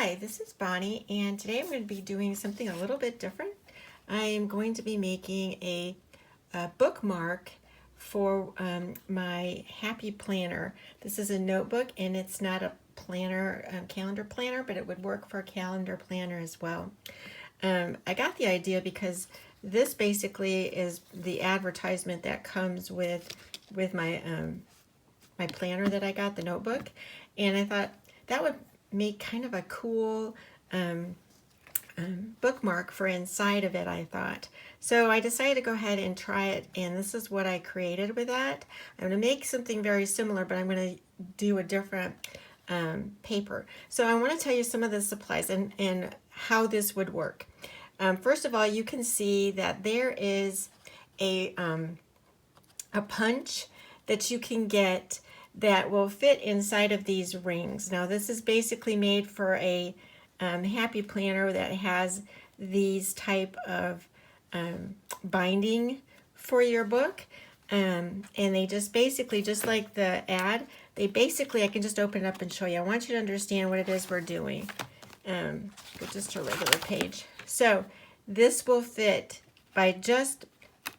Hi, this is Bonnie, and today I'm going to be doing something a little bit different. I am going to be making a bookmark for my Happy Planner. This is a notebook, and it's not a planner, calendar planner, but it would work for a calendar planner as well. I got the idea because this basically is the advertisement that comes with my my planner that I got, the notebook, and I thought that would make kind of a cool bookmark for inside of it, I thought. So I decided to go ahead and try it, and this is what I created with that. I'm going to make something very similar, but I'm going to do a different paper. So I want to tell you some of the supplies and how this would work. First of all, you can see that there is a punch that you can get that will fit inside of these rings. Now this is basically made for a Happy Planner that has these type of binding for your book, and they just basically, just like the ad, they basically, I can just open it up and show you. I want you to understand what it is we're doing. Go just to a regular page. So this will fit by just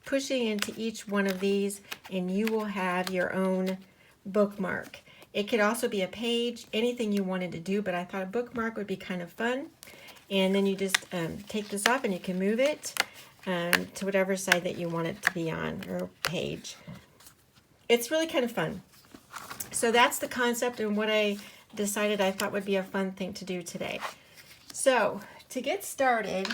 pushing into each one of these, and you will have your own bookmark. It could also be a page, anything you wanted to do, but I thought a bookmark would be kind of fun. And then you just take this off and you can move it to whatever side that you want it to be on, or page. It's really kind of fun. So that's the concept and what I decided I thought would be a fun thing to do today. So to get started,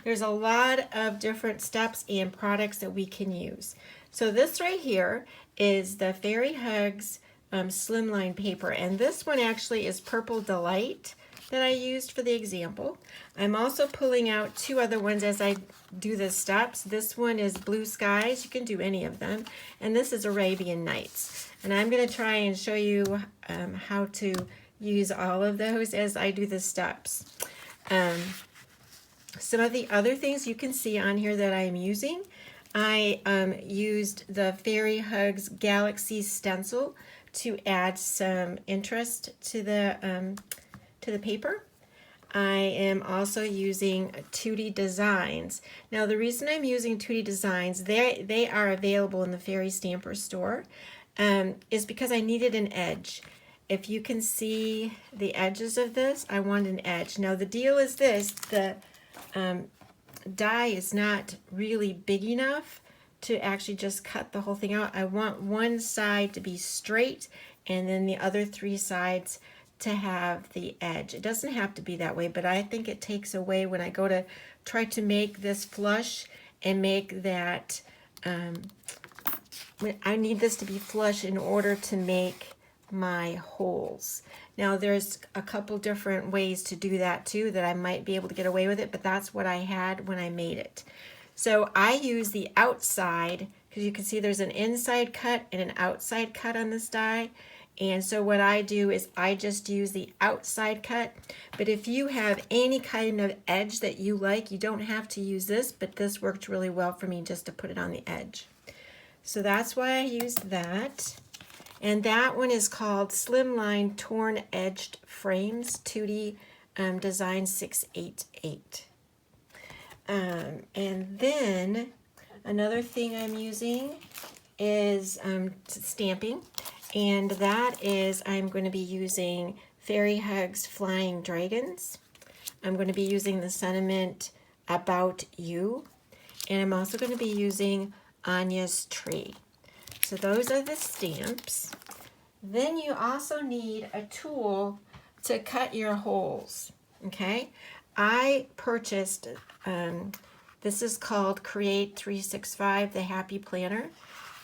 there's a lot of different steps and products that we can use. So this right here is the Fairy Hugs Slimline paper, and this one actually is Purple Delight that I used for the example. I'm also pulling out two other ones as I do the steps. This one is Blue Skies, you can do any of them, and this is Arabian Nights. And I'm going to try and show you how to use all of those as I do the steps. Some of the other things you can see on here that I'm using, I used the Fairy Hugs Galaxy Stencil to add some interest to the paper. I am also using Tutti Designs. Now the reason I'm using Tutti Designs, they are available in the Fairy Stamper store, is because I needed an edge. If you can see the edges of this, I want an edge. Now the deal is this, the die is not really big enough to actually just cut the whole thing out. I want one side to be straight and then the other three sides to have the edge. It doesn't have to be that way, but I think it takes away when I go to try to make this flush and make that, I need this to be flush in order to make my holes. Now there's a couple different ways to do that too that I might be able to get away with it, but that's what I had when I made it. So I use the outside, because you can see there's an inside cut and an outside cut on this die. And so what I do is I just use the outside cut. But if you have any kind of edge that you like, you don't have to use this, but this worked really well for me just to put it on the edge. So that's why I used that. And that one is called Slimline Torn Edged Frames, Tutti Design 688. And then another thing I'm using is stamping, and that is I'm going to be using Fairy Hugs Flying Dragons. I'm going to be using the sentiment About You, and I'm also going to be using Ania's Tree. So those are the stamps. Then you also need a tool to cut your holes, okay? I purchased, this is called Create 365, the Happy Planner,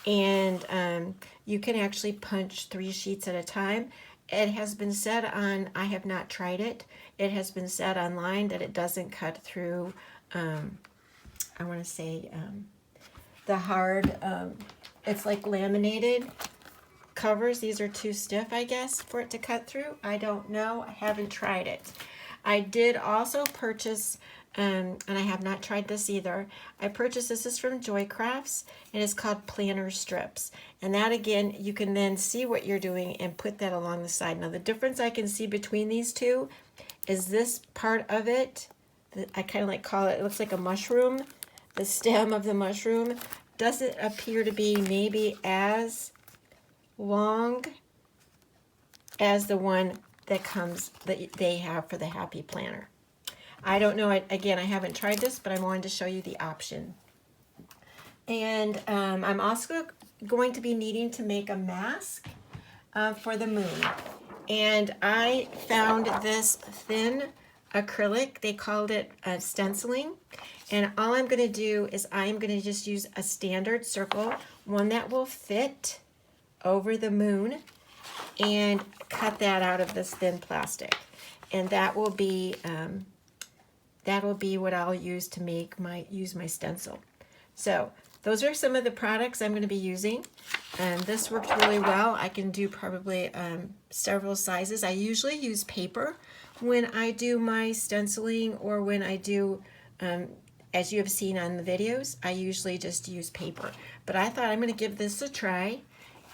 and you can actually punch 3 sheets at a time. It has been said on, I have not tried it, it has been said online that it doesn't cut through, I want to say, the hard, it's like laminated covers. These are too stiff, I guess, for it to cut through. I don't know. I haven't tried it. I did also purchase, and I have not tried this either. I purchased, this is from Joy Crafts, and it's called Planner Strips. And that, again, you can then see what you're doing and put that along the side. Now, the difference I can see between these two is this part of it. I kind of like call it, it looks like a mushroom. The stem of the mushroom doesn't appear to be maybe as long as the one that they have for the Happy Planner. I don't know, again, I haven't tried this, but I wanted to show you the option. And I'm also going to be needing to make a mask for the moon. And I found this thin acrylic. They called it stenciling. And all I'm going to do is I'm going to just use a standard circle, one that will fit over the moon, and cut that out of this thin plastic. And that will be what I'll use to make my stencil. So those are some of the products I'm going to be using. And this worked really well. I can do probably several sizes. I usually use paper when I do my stenciling, or when I do, as you have seen on the videos, I usually just use paper. But I thought I'm going to give this a try,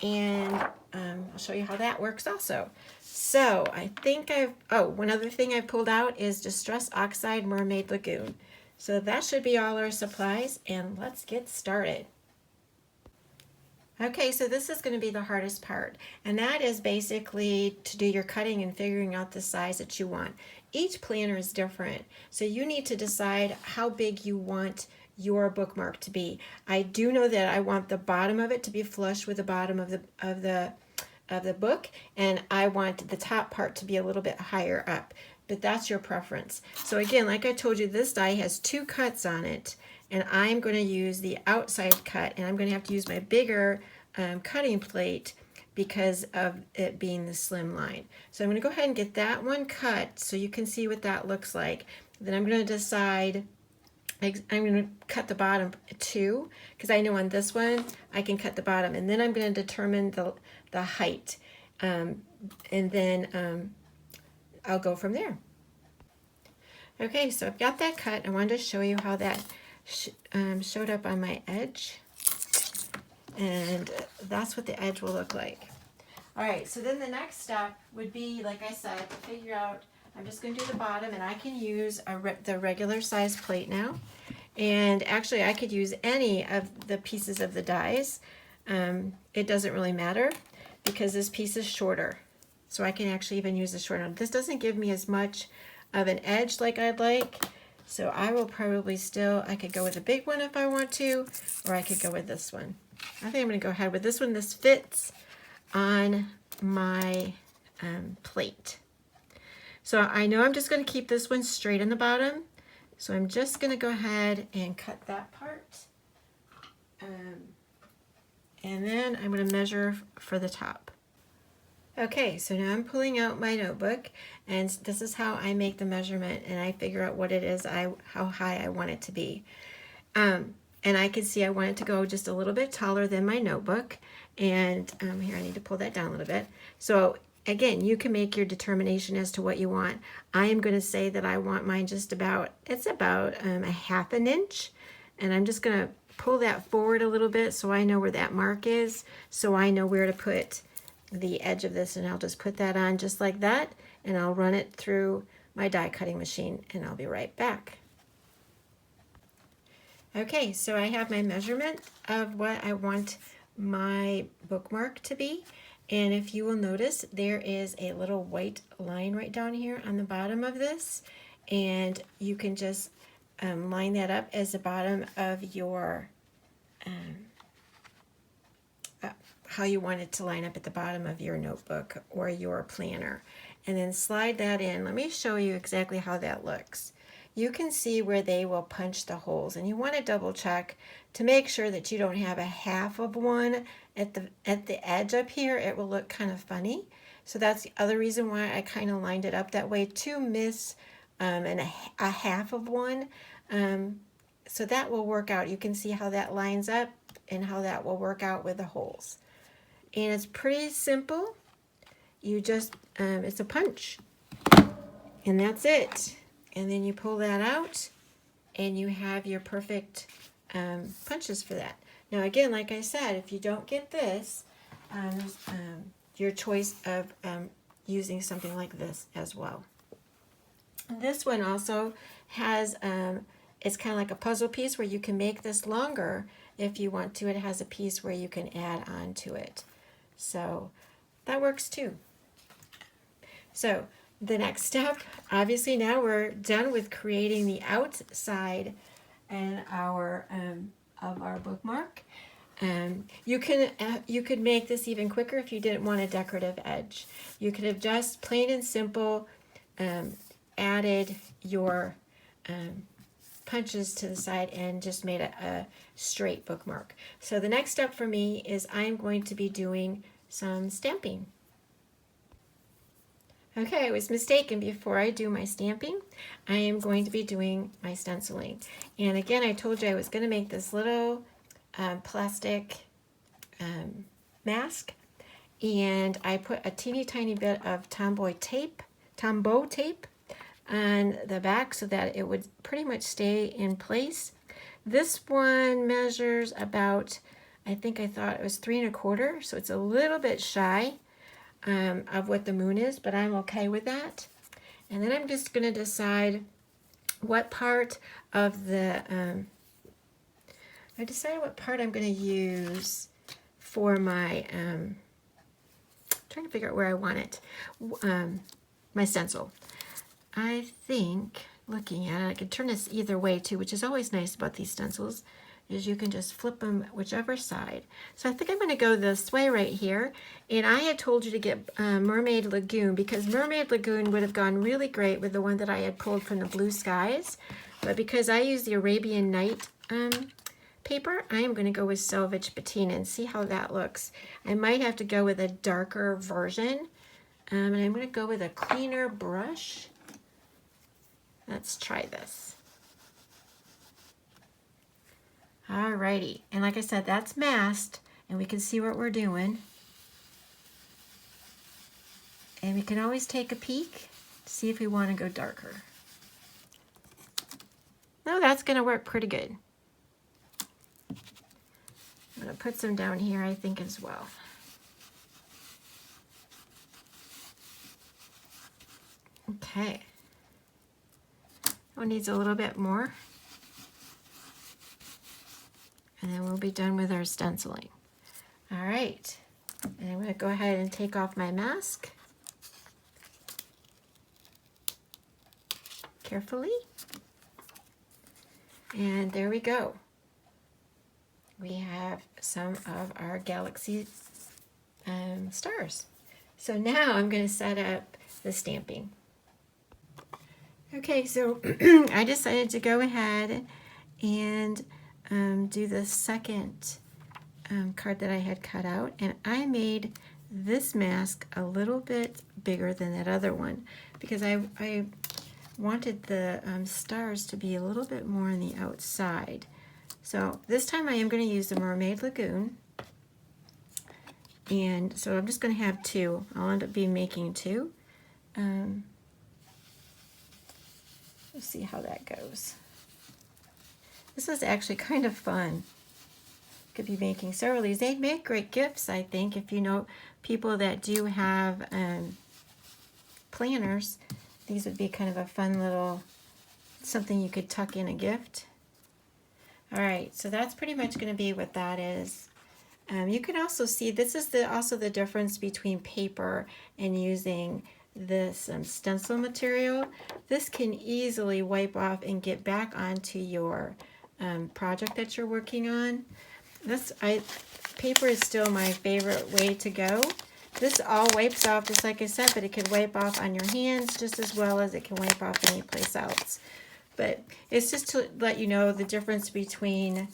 and I'll show you how that works also. So I think one other thing I pulled out is Distress Oxide Mermaid Lagoon. So that should be all our supplies, and let's get started. Okay, so this is going to be the hardest part, and that is basically to do your cutting and figuring out the size that you want. Each planner is different, so you need to decide how big you want your bookmark to be. I do know that I want the bottom of it to be flush with the bottom of the book, and I want the top part to be a little bit higher up. But that's your preference. So again, like I told you, this die has 2 cuts on it, and I'm going to use the outside cut, and I'm going to have to use my bigger cutting plate because of it being the Slimline. So I'm going to go ahead and get that one cut so you can see what that looks like. Then I'm going to decide, I'm going to cut the bottom too, because I know on this one I can cut the bottom, and then I'm going to determine the height, and then I'll go from there. Okay, so I've got that cut. I wanted to show you how that showed up on my edge, and that's what the edge will look like. All right, so then the next step would be, like I said, to figure out, I'm just going to do the bottom, and I can use the regular size plate now, and actually I could use any of the pieces of the dies. It doesn't really matter because this piece is shorter. So I can actually even use the short one. This doesn't give me as much of an edge like I'd like. So I will probably still, I could go with a big one if I want to, or I could go with this one. I think I'm going to go ahead with this one. This fits on my plate. So I know I'm just going to keep this one straight on the bottom. So I'm just going to go ahead and cut that part. And then I'm going to measure for the top. Okay, so now I'm pulling out my notebook, and this is how I make the measurement, and I figure out what it is, how high I want it to be. And I can see I want it to go just a little bit taller than my notebook, and here I need to pull that down a little bit. So again, you can make your determination as to what you want. I am going to say that I want mine just about, it's about a 1/2 inch, and I'm just going to pull that forward a little bit so I know where that mark is, so I know where to put the edge of this, and I'll just put that on just like that, and I'll run it through my die cutting machine, and I'll be right back. Okay, so I have my measurement of what I want my bookmark to be, and if you will notice, there is a little white line right down here on the bottom of this, and you can just line that up as the bottom of your how you want it to line up at the bottom of your notebook or your planner, and then slide that in. Let me show you exactly how that looks. You can see where they will punch the holes, and you want to double check to make sure that you don't have a 1/2 of one at the edge up here. It will look kind of funny, so that's the other reason why I kind of lined it up that way, to miss a 1/2 of one. So that will work out. You can see how that lines up and how that will work out with the holes. And it's pretty simple. You just, it's a punch, and that's it. And then you pull that out, and you have your perfect punches for that. Now again, like I said, if you don't get this, your choice of using something like this as well. This one also has, it's kind of like a puzzle piece where you can make this longer if you want to. It has a piece where you can add on to it. So that works too. So the next step, obviously now we're done with creating the outside and of our bookmark. You could make this even quicker if you didn't want a decorative edge. You could have just plain and simple added your punches to the side and just made a straight bookmark. So the next step for me is I'm going to be doing some stamping. Okay, I was mistaken. Before I do my stamping, I am going to be doing my stenciling. And again, I told you I was going to make this little plastic mask, and I put a teeny tiny bit of Tombow tape on the back so that it would pretty much stay in place. This one measures about, I thought it was 3 1/4, so it's a little bit shy of what the moon is, but I'm okay with that. And then I'm just going to decide what part of the, I decided what part I'm going to use for my, trying to figure out where I want it, my stencil. I think, looking at it, I could turn this either way too, which is always nice about these stencils, is you can just flip them whichever side. So I think I'm going to go this way right here. And I had told you to get Mermaid Lagoon, because Mermaid Lagoon would have gone really great with the one that I had pulled from the Blue Skies. But because I use the Arabian Night paper, I am going to go with Selvage Patina and see how that looks. I might have to go with a darker version. And I'm going to go with a cleaner brush. Let's try this. Alrighty, and like I said, that's masked, and we can see what we're doing. And we can always take a peek to see if we want to go darker. No, that's going to work pretty good. I'm going to put some down here, I think, as well. Okay. One needs a little bit more. And then we'll be done with our stenciling. All right, and I'm going to go ahead and take off my mask carefully. And there we go. We have some of our galaxy stars. So now I'm going to set up the stamping. Okay, so I decided to go ahead and do the second card that I had cut out, and I made this mask a little bit bigger than that other one because I wanted the stars to be a little bit more on the outside. So this time I am going to use the Mermaid Lagoon, and so I'm just going to have 2. I'll end up making 2. Let's see how that goes. This is actually kind of fun. Could be making several of these. They'd make great gifts, I think, if you know people that do have planners. These would be kind of a fun little something you could tuck in a gift. All right, so that's pretty much going to be what that is. You can also see this is also the difference between paper and using this stencil material. This can easily wipe off and get back onto your project that you're working on. Paper is still my favorite way to go. This all wipes off just like I said, but it can wipe off on your hands just as well as it can wipe off anyplace else. But it's just to let you know the difference between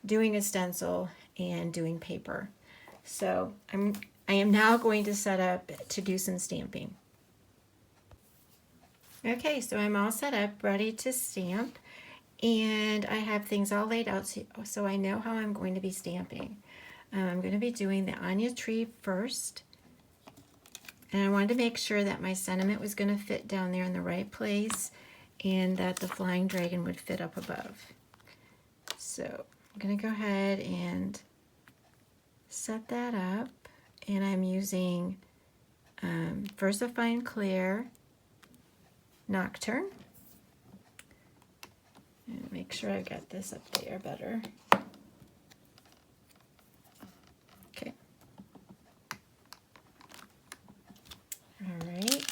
doing a stencil and doing paper. So I am now going to set up to do some stamping. Okay, so I'm all set up, ready to stamp, and I have things all laid out so I know how I'm going to be stamping. I'm going to be doing the Ania tree first, and I wanted to make sure that my sentiment was going to fit down there in the right place and that the flying dragon would fit up above. So I'm going to go ahead and set that up, and I'm using VersaFine Clair Nocturne. sure I got this up there better. Okay. All right.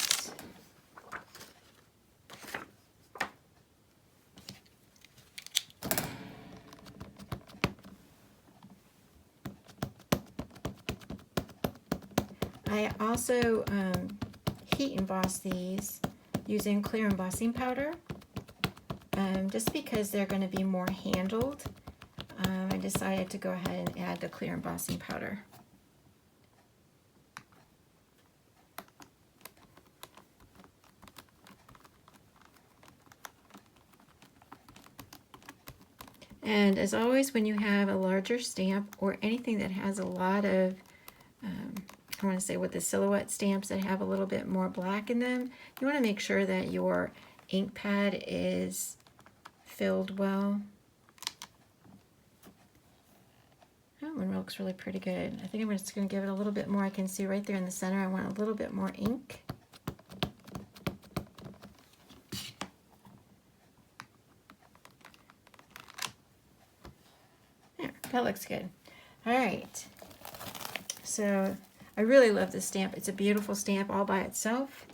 I also heat emboss these using Clair embossing powder. Just because they're going to be more handled, I decided to go ahead and add the Clair embossing powder. And as always, when you have a larger stamp or anything that has a lot of, I want to say with the silhouette stamps that have a little bit more black in them, you want to make sure that your ink pad is filled well. That one looks really pretty good. I think I'm just going to give it a little bit more. I can see right there in the center I want a little bit more ink. There, that looks good. All right. So I really love this stamp. It's a beautiful stamp all by itself.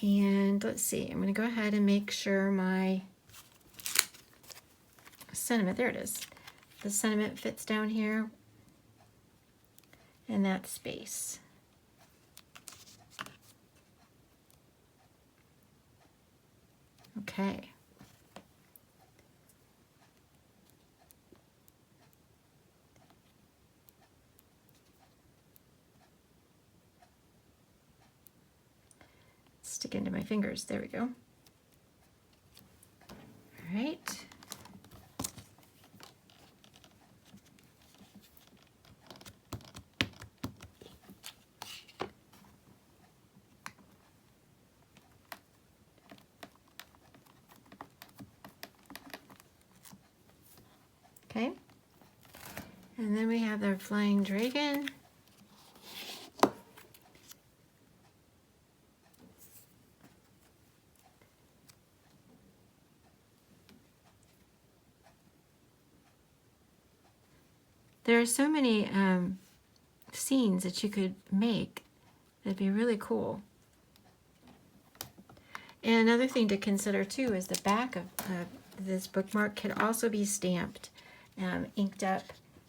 And let's see, I'm going to go ahead and make sure my sentiment, there it is. The sentiment fits down here in that space. Okay. Stick into my fingers. There we go. All right. Okay. And then we have our flying dragon. There are so many scenes that you could make that'd be really cool. And another thing to consider too is the back of this bookmark could also be stamped, inked up,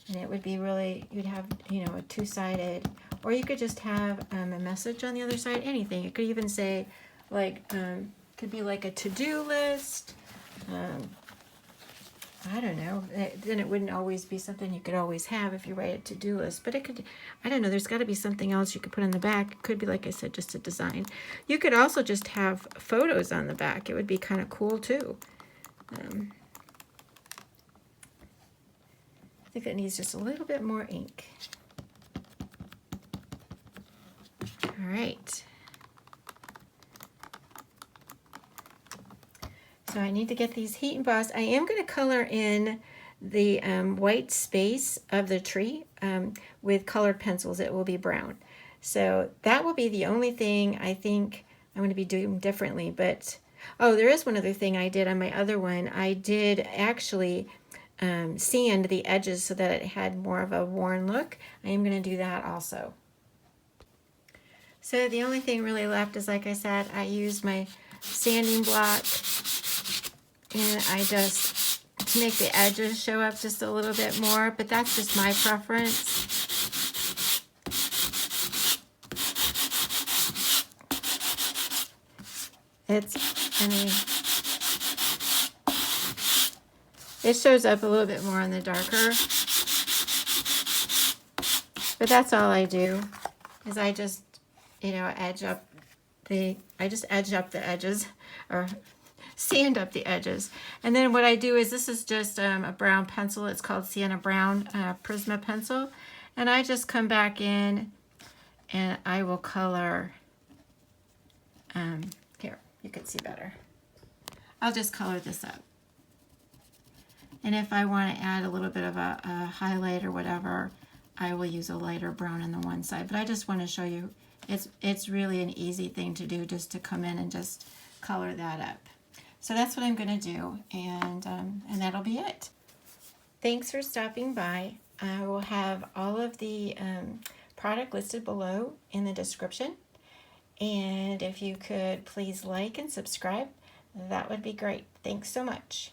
and it would be really, you'd have, you know, a two-sided, or you could just have a message on the other side, anything. It could even say, like, could be like a to-do list, I don't know, then it wouldn't always be something you could always have if you write a to-do list, but it could, I don't know, there's got to be something else you could put on the back. It could be, like I said, just a design. You could also just have photos on the back. It would be kind of cool too. I think it needs just a little bit more ink. All right. So I need to get these heat embossed. I am going to color in the white space of the tree with colored pencils. It will be brown. So that will be the only thing I think I'm going to be doing differently. But, oh, there is one other thing I did on my other one. I did actually sand the edges so that it had more of a worn look. I am going to do that also. So the only thing really left is, like I said, I used my sanding block. And I just, to make the edges show up just a little bit more, but that's just my preference. I mean, it shows up a little bit more on the darker, but that's all I do, is I just, you know, I just edge up the edges, or sand up the edges. And then what I do is, this is just a brown pencil. It's called Sienna Brown Prisma pencil. And I just come back in and I will color, here, you can see better. I'll just color this up. And if I want to add a little bit of a highlight or whatever, I will use a lighter brown on the one side. But I just want to show you, it's really an easy thing to do, just to come in and just color that up. So that's what I'm going to do, and that'll be it. Thanks for stopping by. I will have all of the product listed below in the description. And if you could please like and subscribe, that would be great. Thanks so much.